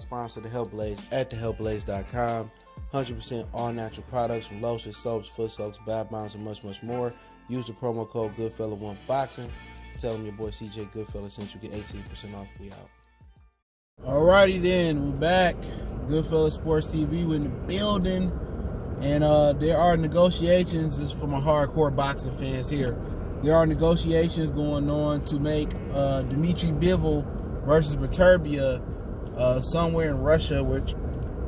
sponsor, The Health Blaze, at thehealthblaze.com. 100% all natural products from lotions, soaps, foot soaks, bath bombs, and much, much more. Use the promo code Goodfella1Boxing. Tell them your boy CJ Goodfella sent you, get 18% off. We out. Alrighty then, we're back. Goodfella Sports TV, we're in the building. And there are negotiations, this is for my hardcore boxing fans here. There are negotiations going on to make Dmitry Bivol versus Beterbiev somewhere in Russia, which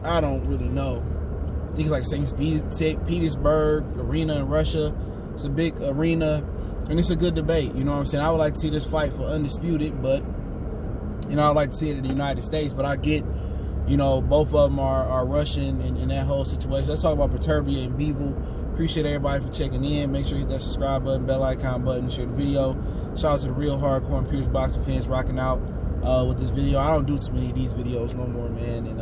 I don't really know. I think it's like St. Petersburg arena in Russia. It's a big arena, and it's a good debate. You know what I'm saying? I would like to see this fight for undisputed, but I'd like to see it in the United States. But I get, both of them are Russian in that whole situation. Let's talk about Beterbiev and Bivol. Appreciate everybody for checking in. Make sure you hit that subscribe button, bell icon button, share the video. Shout out to the real hardcore and pure boxing fans rocking out with this video. I don't do too many of these videos no more, man, and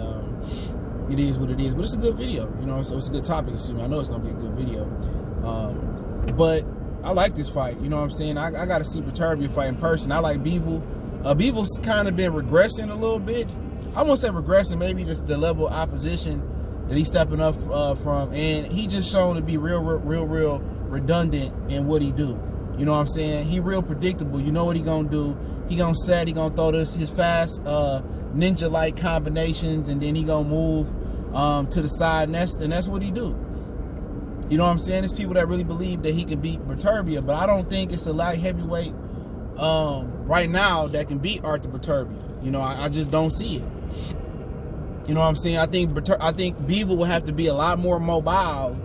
it is what it is. But it's a good video, so it's a good topic to see. I know it's going to be a good video. But I like this fight, you know what I'm saying? I got to see Beterbiev fight in person. I like Bivol. Bivol's kind of been regressing a little bit. I won't say regressing, maybe just the level of opposition that he's stepping up from. And he just shown to be real redundant in what he do. You know what I'm saying? He real predictable. You know what he going to do. He going to set, he going to throw his fast ninja-like combinations, and then he going to move to the side, and that's what he do. You know what I'm saying? There's people that really believe that he can beat Beterbiev, but I don't think it's a light heavyweight right now that can beat Artur Beterbiev. I just don't see it. You know what I'm saying? I think Bivol will have to be a lot more mobile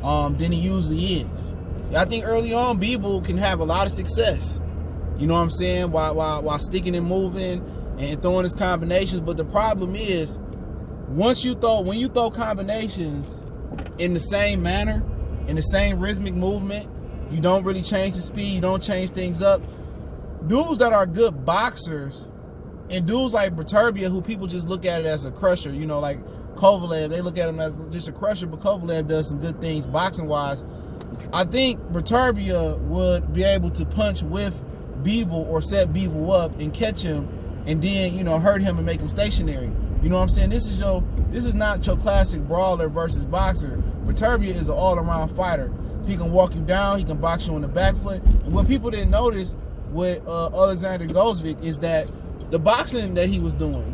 than he usually is. I think early on Bivol can have a lot of success. You know what I'm saying? While sticking and moving and throwing his combinations, but the problem is when you throw combinations in the same manner, in the same rhythmic movement, you don't really change the speed, you don't change things up. Dudes that are good boxers, and dudes like Beterbiev, who people just look at it as a crusher, like Kovalev, they look at him as just a crusher, but Kovalev does some good things boxing-wise. I think Beterbiev would be able to punch with Bivol or set Bivol up and catch him, and then, hurt him and make him stationary. You know what I'm saying? This is not your classic brawler versus boxer. Beterbiev is an all-around fighter. He can walk you down, he can box you on the back foot. And what people didn't notice with Alexander Gvozdyk is that the boxing that he was doing,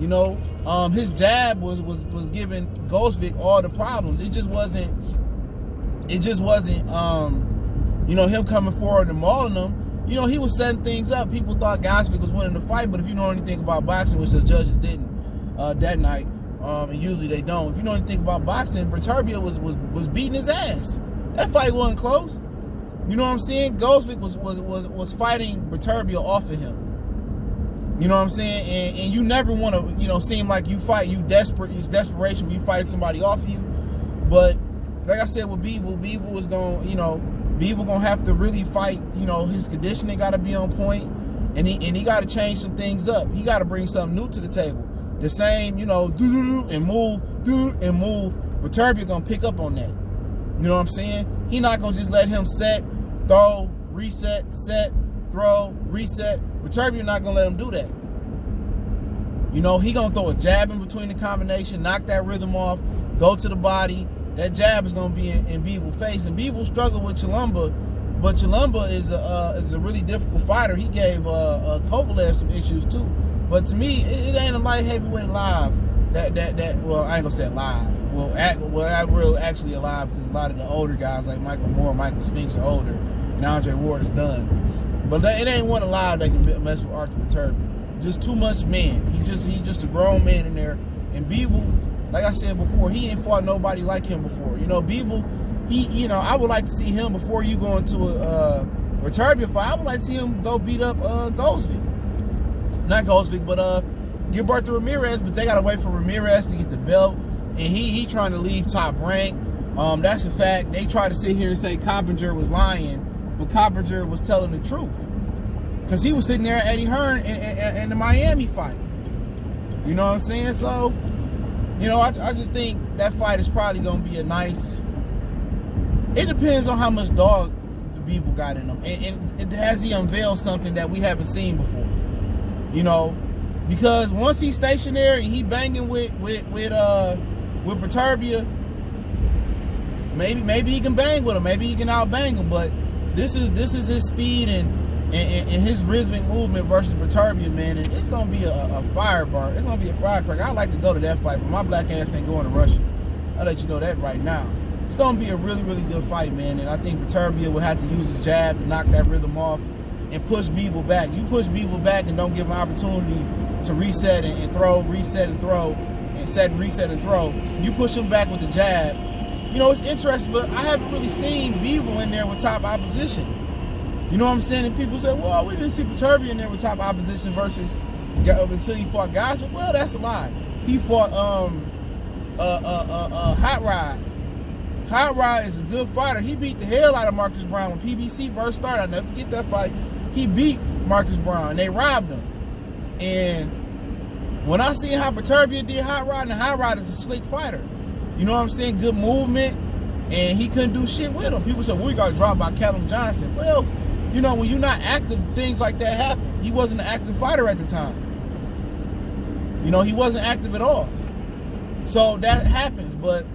his jab was giving Gvozdyk all the problems. It just wasn't him coming forward and mauling them. He was setting things up. People thought Gvozdyk was winning the fight, but if you know anything about boxing, which the judges didn't that night, and usually they don't. If you know anything about boxing, Beterbiev was beating his ass. That fight wasn't close. You know what I'm saying? Gvozdyk was fighting Beterbiev off of him. You know what I'm saying? And you never want to, seem like you desperate. It's desperation when you fight somebody off of you. But like I said with Bivol is going, Bivol gonna have to really fight. His conditioning got to be on point, and he got to change some things up. He got to bring something new to the table. The same, do and move, Beterbiev gonna pick up on that. You know what I'm saying? He not gonna just let him set, throw, reset, set, throw, reset. Beterbiev not gonna let him do that. He gonna throw a jab in between the combination, knock that rhythm off, go to the body. That jab is gonna be in Bivol's face, and Bivol struggled with Chalumba, but Chalumba is a really difficult fighter. He gave Kovalev some issues too. But to me, it ain't a light heavyweight alive. Well, I ain't gonna say alive. Well, actually alive, because a lot of the older guys like Michael Moore, Michael Spinks are older, and Andre Ward is done. But it ain't one alive that can mess with Artur Beterbiev. Just too much man. He's just a grown man in there. And Bivol, like I said before, he ain't fought nobody like him before. Bivol, I would like to see him before you go into a Beterbiev fight. I would like to see him go beat up Gvozdyk. Not Gvozdyk, but Gilberto Ramirez, but they gotta wait for Ramirez to get the belt, and he trying to leave Top Rank. That's a fact. They try to sit here and say Coppinger was lying, but Coppinger was telling the truth, because he was sitting there at Eddie Hearn in the Miami fight. You know what I'm saying? So, I just think that fight is probably gonna be a nice. It depends on how much dog the Bivol got in him, and has he unveiled something that we haven't seen before. Because once he's stationary and he banging with Beterbiev, maybe he can bang with him. Maybe he can outbang him. But this is his speed and his rhythmic movement versus Beterbiev, man. And it's gonna be a firebar. It's gonna be a firecracker. I'd like to go to that fight, but my black ass ain't going to Russia. I'll let you know that right now. It's gonna be a really, really good fight, man. And I think Beterbiev will have to use his jab to knock that rhythm off and push Bivol back. You push Bivol back and don't give him an opportunity to reset and throw, reset and throw, and set and reset and throw. You push him back with the jab. You know, it's interesting, but I haven't really seen Bivol in there with top opposition. You know what I'm saying? And people say, well, we didn't see Beterbiev in there with top opposition versus until he fought guys. Well, that's a lie. He fought Hot Rod. Hot Rod is a good fighter. He beat the hell out of Marcus Brown when PBC first started. I'll never forget that fight. He beat Marcus Brown, and they robbed him. And when I see how Beterbiev did Hot Rod, and Hot Rod is a slick fighter. You know what I'm saying? Good movement, and he couldn't do shit with him. People say, well, we got dropped by Callum Johnson. Well, you know, when you're not active, things like that happen. He wasn't an active fighter at the time. You know, he wasn't active at all. So that happens, but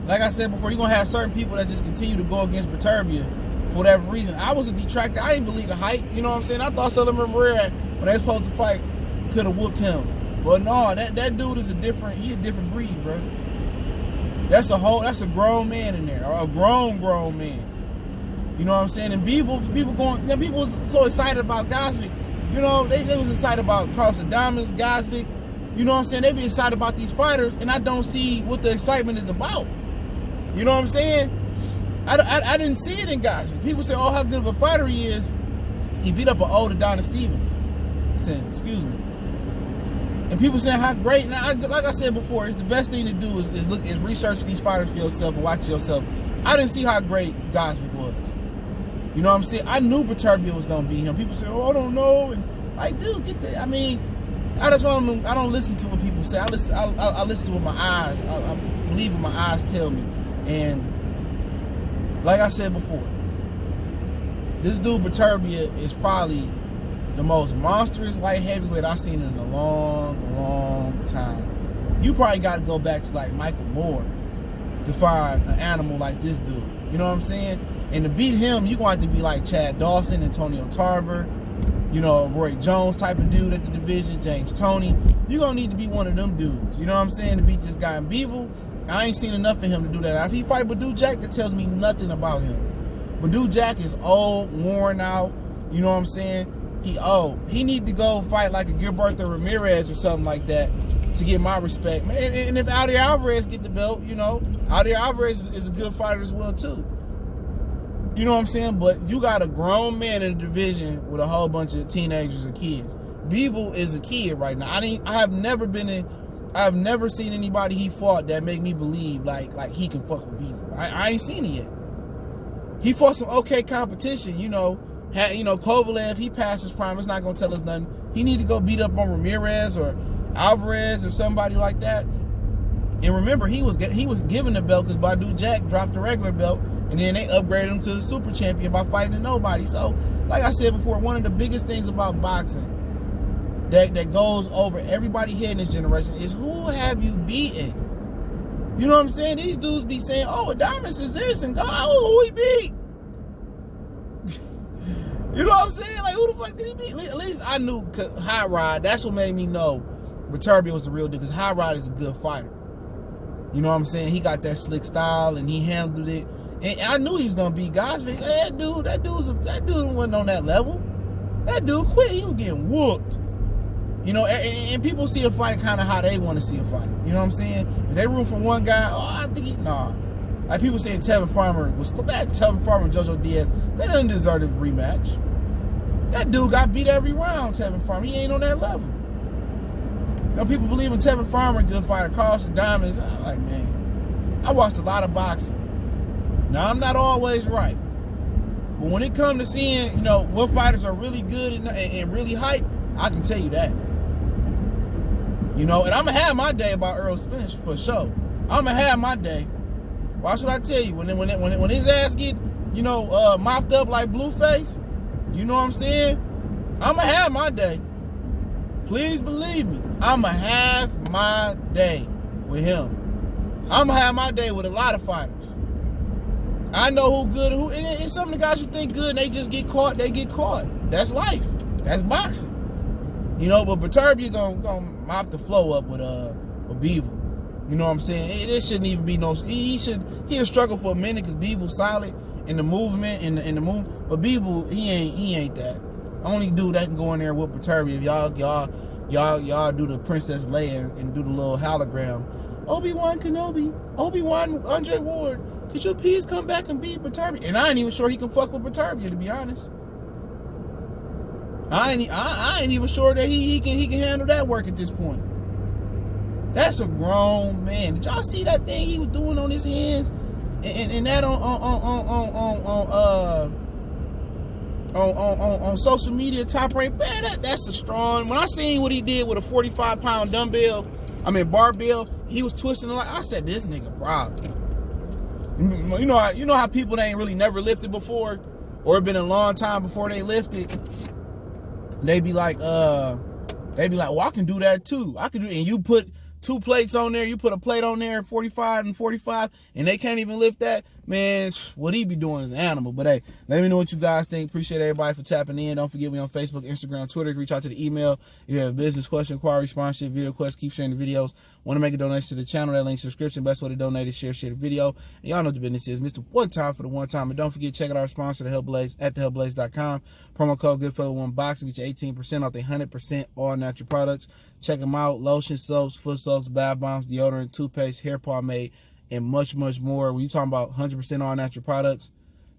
like I said before, you're going to have certain people that just continue to go against Beterbiev for whatever reason. I was a detractor. I didn't believe the hype. You know what I'm saying? I thought Sullivan Barrera, when they were supposed to fight, could have whooped him. But no, that dude is a different breed, bro. That's a grown man in there, or a grown man. You know what I'm saying? And people was so excited about Gosvick. You know, they was excited about Carlos Adames, Gosvick. You know what I'm saying? They be excited about these fighters, and I don't see what the excitement is about. You know what I'm saying? I didn't see it in Gosvick. People say, oh, how good of a fighter he is. He beat up an old Adonis Stevens. Excuse me. And people saying how great. Now, like I said before, it's the best thing to do is research these fighters for yourself and watch yourself. I didn't see how great Gosvick was. You know what I'm saying? I knew Beterbiev was gonna beat him. People say, oh, I don't know, and like, dude, get that. I mean, I don't listen to what people say. I listen to what my eyes. I believe what my eyes tell me. And like I said before, this dude Beterbiev is probably the most monstrous light heavyweight I've seen in a long time. You probably got to go back to like Michael Moore to find an animal like this dude. You know what I'm saying? And to beat him, you're going to have to be like Chad Dawson, Antonio Tarver, you know, Roy Jones type of dude at the division, James Toney. You're going to need to be one of them dudes, you know what I'm saying, to beat this guy in Bivol. I ain't seen enough of him to do that. If he fight Badou Jack, that tells me nothing about him. Badou Jack is old, worn out, you know what I'm saying? He old. He need to go fight like a Gilberto Ramirez or something like that to get my respect. Man, and if Aldir Alvarez get the belt, you know, Aldir Alvarez is a good fighter as well too. You know what I'm saying? But you got a grown man in the division with a whole bunch of teenagers and kids. Bivol is a kid right now. I have never seen anybody he fought that make me believe like he can fuck with Bivol. I ain't seen it yet. He fought some okay competition, you know. Kovalev, he passed his prime. It's not gonna tell us nothing. He need to go beat up on Ramirez or Alvarez or somebody like that. And remember, he was given the belt because Badou Jack dropped the regular belt, and then they upgraded him to the super champion by fighting nobody. So, like I said before, one of the biggest things about boxing that goes over everybody here in this generation is who have you beaten? You know what I'm saying? These dudes be saying, oh, Adames is this, and God, who he beat? You know what I'm saying? Like, who the fuck did he beat? At least I knew Hot Rod. That's what made me know Beterbiev was the real deal, because Hot Rod is a good fighter. You know what I'm saying? He got that slick style, and he handled it. And I knew he was gonna beat Gosvick. Hey, that dude wasn't on that level. That dude quit. He was getting whooped. You know, and people see a fight kind of how they want to see a fight. You know what I'm saying? If they root for one guy, I think nah. Like people saying Tevin Farmer was bad. Tevin Farmer and JoJo Diaz, they didn't deserve a rematch. That dude got beat every round, Tevin Farmer. He ain't on that level. You know, people believe in Tevin Farmer, good fighter. Carlos Adames, I'm like, man, I watched a lot of boxing. Now, I'm not always right. But when it comes to seeing, you know, what fighters are really good and really hype, I can tell you that. You know, and I'm going to have my day about Earl Spence for sure. I'm going to have my day. Why should I tell you? When his ass get, you know, mopped up like Blueface, you know what I'm saying? I'm going to have my day. please believe me, I'ma have my day with him. I'ma have my day with a lot of fighters. I know who good, and some of the guys who think good, and they just get caught, they get caught. That's life. That's boxing. You know, but Beterbiev gonna mop the flow up with Bivol. You know what I'm saying? It shouldn't even be no. He'll struggle for a minute because Bivol's solid in the movement, in the move. But Bivol, he ain't that. Only dude that can go in there with Beterbiev. Y'all do the Princess Leia and do the little hologram. Obi-Wan Kenobi, Obi-Wan Andre Ward, could you please come back and beat Beterbiev? And I ain't even sure he can fuck with Beterbiev, to be honest. I ain't even sure that he can handle that work at this point. That's a grown man. Did y'all see that thing he was doing on his hands and that on social media, Top Rank? Man, that's a strong. When I seen what he did with a 45-pound barbell, he was twisting it like, I said, this nigga problem. You know how people that ain't really never lifted before, or it been a long time before they lifted. They be like, well, I can do that too. I can do it. And you put 2 plates on there, you put a plate on there, 45 and 45, and they can't even lift that. Man, what he be doing is an animal. But hey, let me know what you guys think. Appreciate everybody for tapping in. Don't forget me on Facebook, Instagram, Twitter. Reach out to the email. If you have a business question, inquiry, sponsorship, video request, keep sharing the videos. Want to make a donation to the channel, that link's in the description. Best way to donate is share the video. And y'all know what the business is. Mr. One Time for the one time. And don't forget, check out our sponsor, The Help Blaze, at thehelpblaze.com. Promo code GoodFella1Box and get you 18% off the 100% all natural products. Check them out. Lotion, soaps, foot soaks, bath bombs, deodorant, toothpaste, hair pomade, and much, much more. When you talking about 100% all natural products,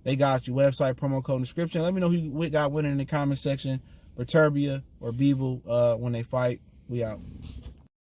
they got you. Website, promo code in the description. Let me know who got winning in the comment section, Beterbiev or Bivol, when they fight. We out.